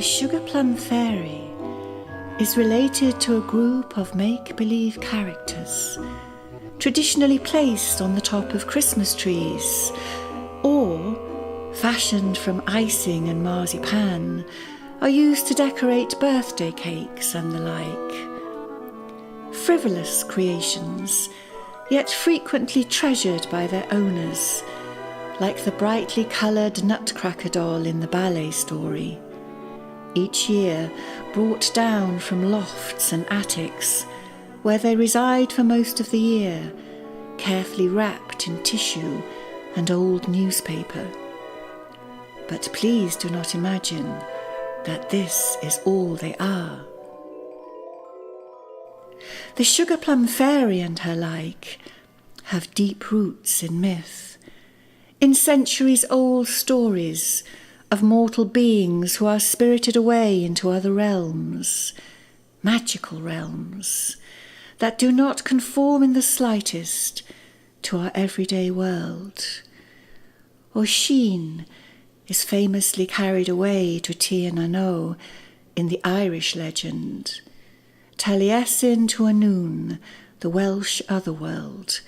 The Sugar Plum Fairy is related to a group of make-believe characters traditionally placed on the top of Christmas trees or, fashioned from icing and marzipan, are used to decorate birthday cakes and the like. Frivolous creations, yet frequently treasured by their owners, like the brightly coloured Nutcracker doll in the ballet story. Each year brought down from lofts and attics, where they reside for most of the year, carefully wrapped in tissue and old newspaper. But please do not imagine that this is all they are. The Sugar Plum Fairy and her like have deep roots in myth, in centuries-old stories of mortal beings who are spirited away into other realms, magical realms, that do not conform in the slightest to our everyday world. Oisin is famously carried away to Tir na n in the Irish legend, Taliesin to Annwn, the Welsh otherworld,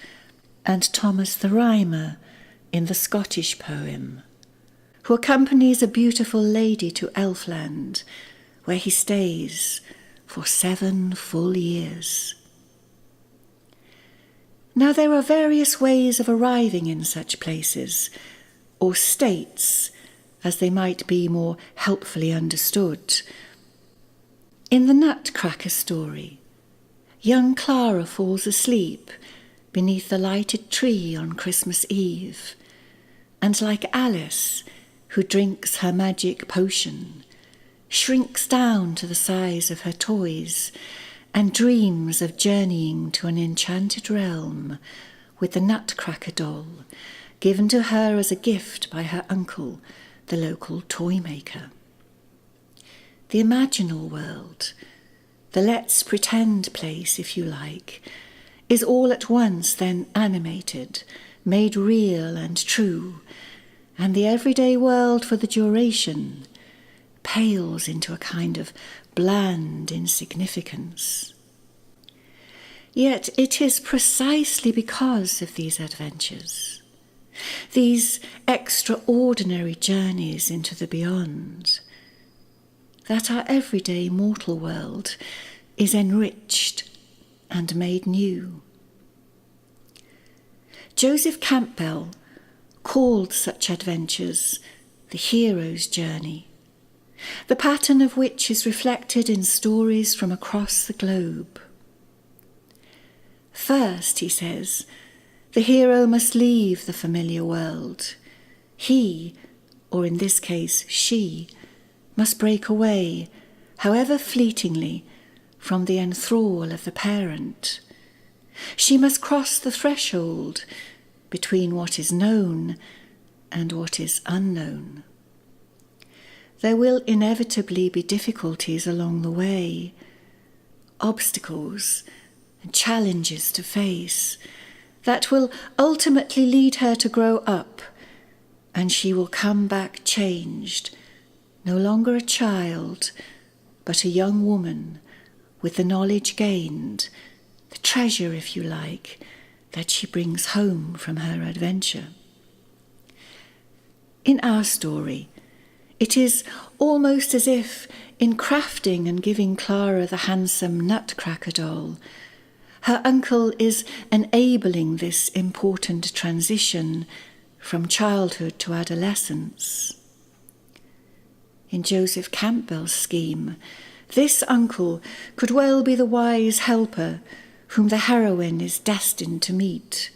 and Thomas the Rhymer in the Scottish poem, who accompanies a beautiful lady to Elfland, where he stays for 7 full years. Now there are various ways of arriving in such places, or states, as they might be more helpfully understood. In the Nutcracker story, young Clara falls asleep beneath the lighted tree on Christmas Eve, and like Alice, who drinks her magic potion, shrinks down to the size of her toys and dreams of journeying to an enchanted realm with the Nutcracker doll, given to her as a gift by her uncle, the local toy maker. The imaginal world, the let's pretend place, if you like, is all at once then animated, made real and true, and the everyday world for the duration pales into a kind of bland insignificance. Yet it is precisely because of these adventures, these extraordinary journeys into the beyond, that our everyday mortal world is enriched and made new. Joseph Campbell called such adventures the hero's journey, the pattern of which is reflected in stories from across the globe. First, he says, the hero must leave the familiar world. He, or in this case she, must break away, however fleetingly, from the enthrall of the parent. She must cross the threshold between what is known and what is unknown. There will inevitably be difficulties along the way, obstacles and challenges to face that will ultimately lead her to grow up, and she will come back changed, no longer a child, but a young woman with the knowledge gained, the treasure, if you like, that she brings home from her adventure. In our story, it is almost as if, in crafting and giving Clara the handsome Nutcracker doll, her uncle is enabling this important transition from childhood to adolescence. In Joseph Campbell's scheme, this uncle could well be the wise helper whom the heroine is destined to meet.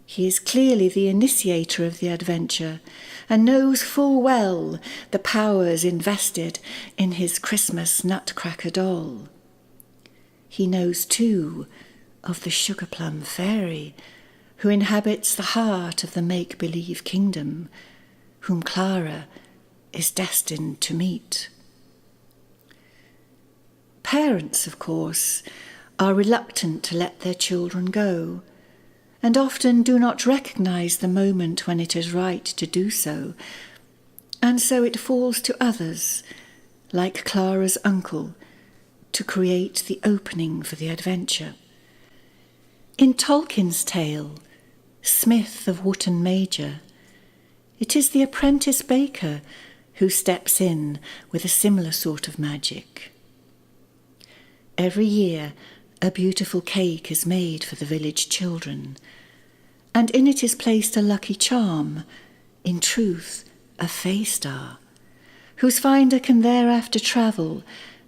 He is clearly the initiator of the adventure and knows full well the powers invested in his Christmas Nutcracker doll. He knows too of the Sugar Plum Fairy, who inhabits the heart of the make-believe kingdom, whom Clara is destined to meet. Parents, of course, are reluctant to let their children go, and often do not recognise the moment when it is right to do so, and so it falls to others like Clara's uncle, to create the opening for the adventure. In Tolkien's tale, Smith of Writtten Major, it is the apprentice baker who steps in with a similar sort of magic. Every year, a beautiful cake is made for the village children, and in it is placed a lucky charm, in truth, a fey star, whose finder can thereafter travel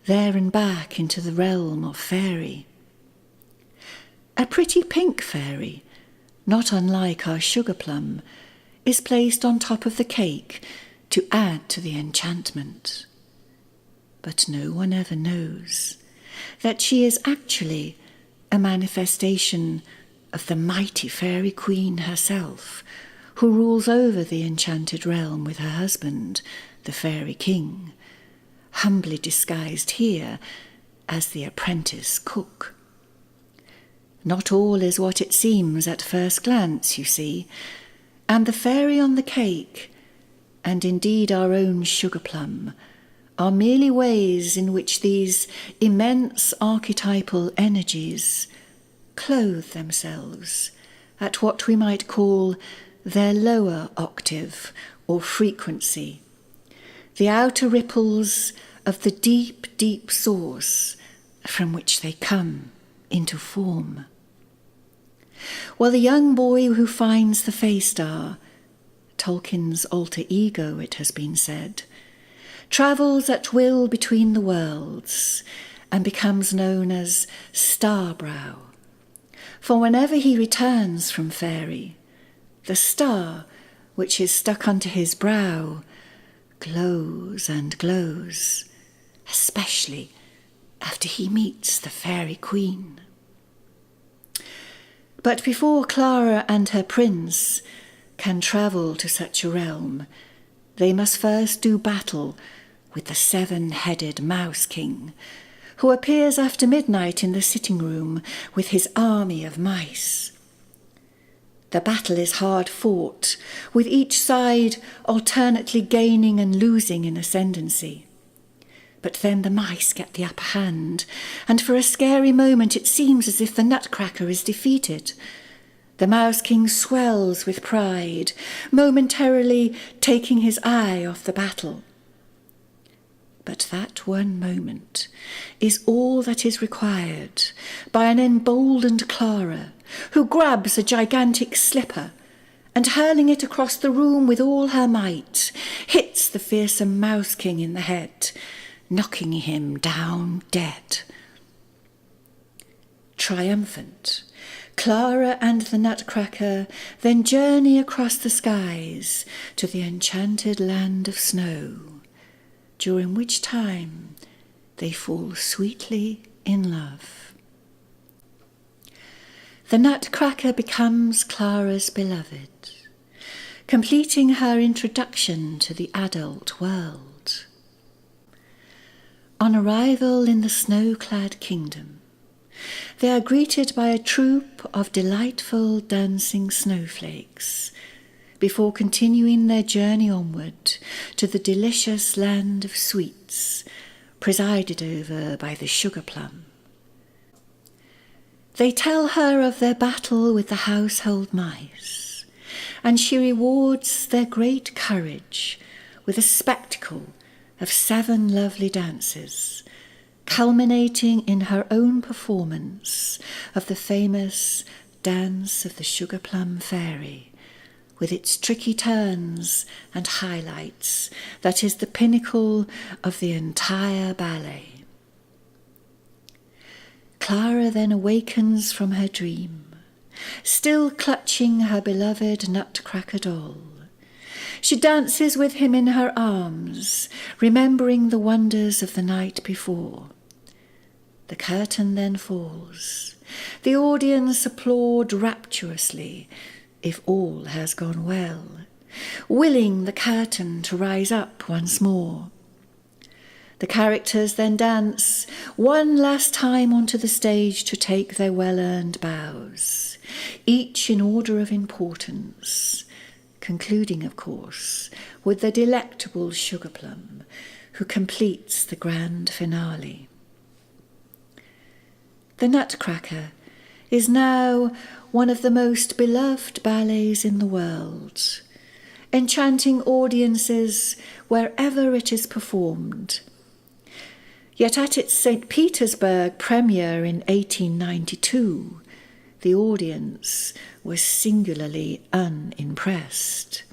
there and back into the realm of fairy. A pretty pink fairy, not unlike our sugar plum, is placed on top of the cake to add to the enchantment. But no one ever knows that she is actually a manifestation of the mighty fairy queen herself, who rules over the enchanted realm with her husband, the fairy king, humbly disguised here as the apprentice cook. Not all is what it seems at first glance, you see, and the fairy on the cake, and indeed our own sugar plum, are merely ways in which these immense archetypal energies clothe themselves at what we might call their lower octave or frequency, the outer ripples of the deep, deep source from which they come into form. Well, the young boy who finds the fey star, Tolkien's alter ego, it has been said, travels at will between the worlds and becomes known as Starbrow. For whenever he returns from fairy, the star which is stuck onto his brow glows and glows, especially after he meets the fairy queen. But before Clara and her prince can travel to such a realm, they must first do battle with the seven-headed Mouse King, who appears after midnight in the sitting room with his army of mice. The battle is hard fought, with each side alternately gaining and losing in ascendancy. But then the mice get the upper hand, and for a scary moment it seems as if the Nutcracker is defeated. The Mouse King swells with pride, momentarily taking his eye off the battle. But that one moment is all that is required by an emboldened Clara, who grabs a gigantic slipper and, hurling it across the room with all her might, hits the fearsome Mouse King in the head, knocking him down dead. Triumphant, Clara and the Nutcracker then journey across the skies to the enchanted land of snow, during which time they fall sweetly in love. The Nutcracker becomes Clara's beloved, completing her introduction to the adult world. On arrival in the snow-clad kingdom, they are greeted by a troop of delightful dancing snowflakes before continuing their journey onward to the delicious land of sweets presided over by the sugar plum. They tell her of their battle with the household mice, and she rewards their great courage with a spectacle of 7 lovely dances, culminating in her own performance of the famous Dance of the Sugar Plum Fairy, with its tricky turns and highlights that is the pinnacle of the entire ballet. Clara then awakens from her dream, still clutching her beloved Nutcracker doll. She dances with him in her arms, remembering the wonders of the night before. The curtain then falls. The audience applaud rapturously, if all has gone well, willing the curtain to rise up once more. The characters then dance one last time onto the stage to take their well-earned bows, each in order of importance, concluding, of course, with the delectable sugar plum, who completes the grand finale. The Nutcracker is now one of the most beloved ballets in the world, enchanting audiences wherever it is performed. Yet at its St. Petersburg premiere in 1892, the audience was singularly unimpressed.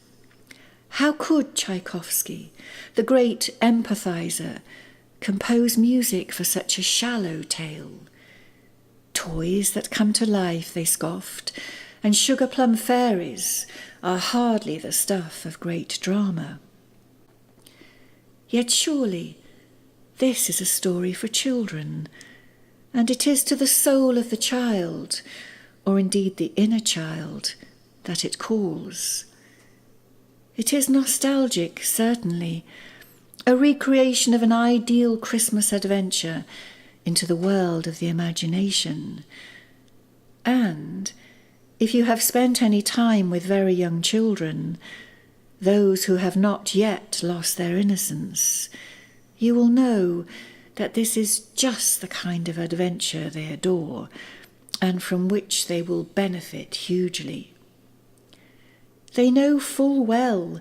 How could Tchaikovsky, the great empathizer, compose music for such a shallow tale? Toys that come to life, they scoffed, and sugar plum fairies are hardly the stuff of great drama. Yet surely this is a story for children, and it is to the soul of the child, or indeed the inner child, that it calls. It is nostalgic, certainly, a recreation of an ideal Christmas adventure into the world of the imagination. And if you have spent any time with very young children, those who have not yet lost their innocence, you will know that this is just the kind of adventure they adore, and from which they will benefit hugely. They know full well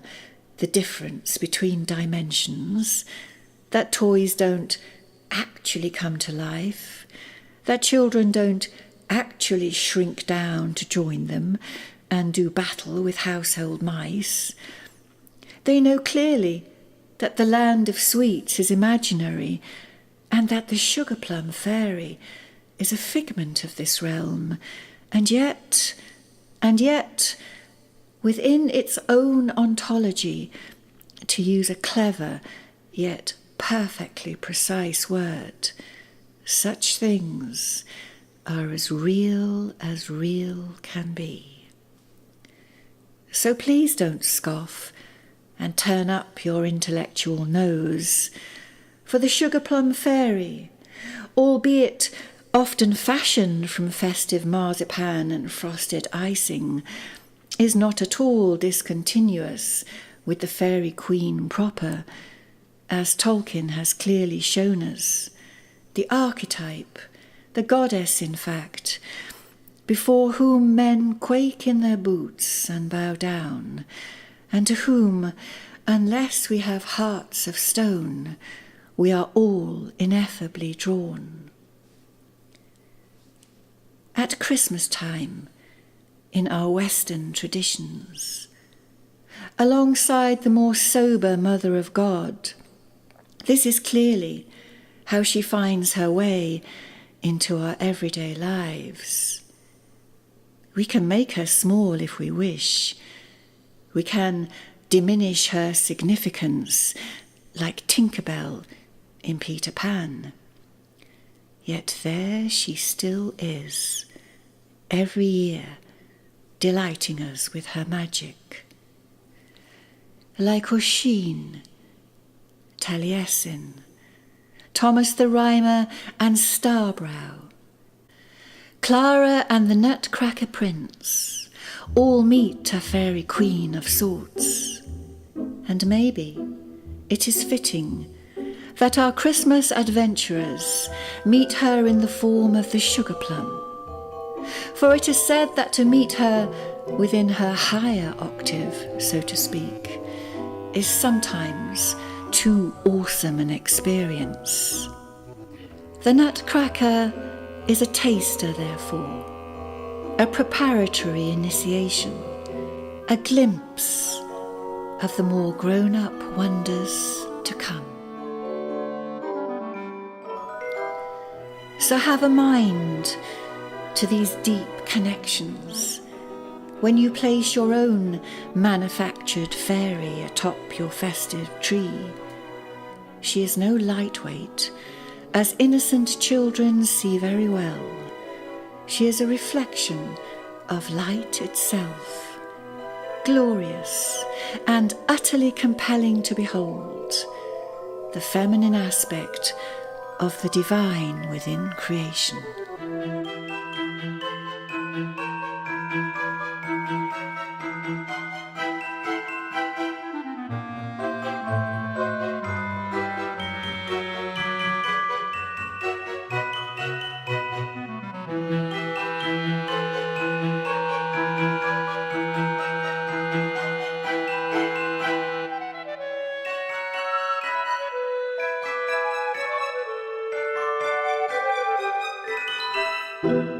the difference between dimensions, that toys don't actually come to life, that children don't actually shrink down to join them and do battle with household mice. They know clearly that the land of sweets is imaginary, and that the sugar plum fairy is a figment of this realm, and yet, within its own ontology, to use a clever yet perfectly precise word, such things are as real can be. So please don't scoff and turn up your intellectual nose, for the sugar plum fairy, albeit often fashioned from festive marzipan and frosted icing, is not at all discontinuous with the fairy queen proper, as Tolkien has clearly shown us, the archetype, the goddess in fact, before whom men quake in their boots and bow down, and to whom, unless we have hearts of stone, we are all ineffably drawn. At Christmas time, in our Western traditions, alongside the more sober Mother of God, this is clearly how she finds her way into our everyday lives. We can make her small if we wish. We can diminish her significance like Tinker Bell in Peter Pan. Yet there she still is, every year, delighting us with her magic. Like Oisin, Taliesin, Thomas the Rhymer and Starbrow, Clara and the Nutcracker Prince all meet a fairy queen of sorts. And maybe it is fitting that our Christmas adventurers meet her in the form of the sugar plum. For it is said that to meet her within her higher octave, so to speak, is sometimes too awesome an experience. The Nutcracker is a taster, therefore, a preparatory initiation, a glimpse of the more grown-up wonders to come. So have a mind to these deep connections when you place your own manufactured fairy atop your festive tree. She is no lightweight, as innocent children see very well. She is a reflection of light itself, glorious and utterly compelling to behold, the feminine aspect of the divine within creation. you.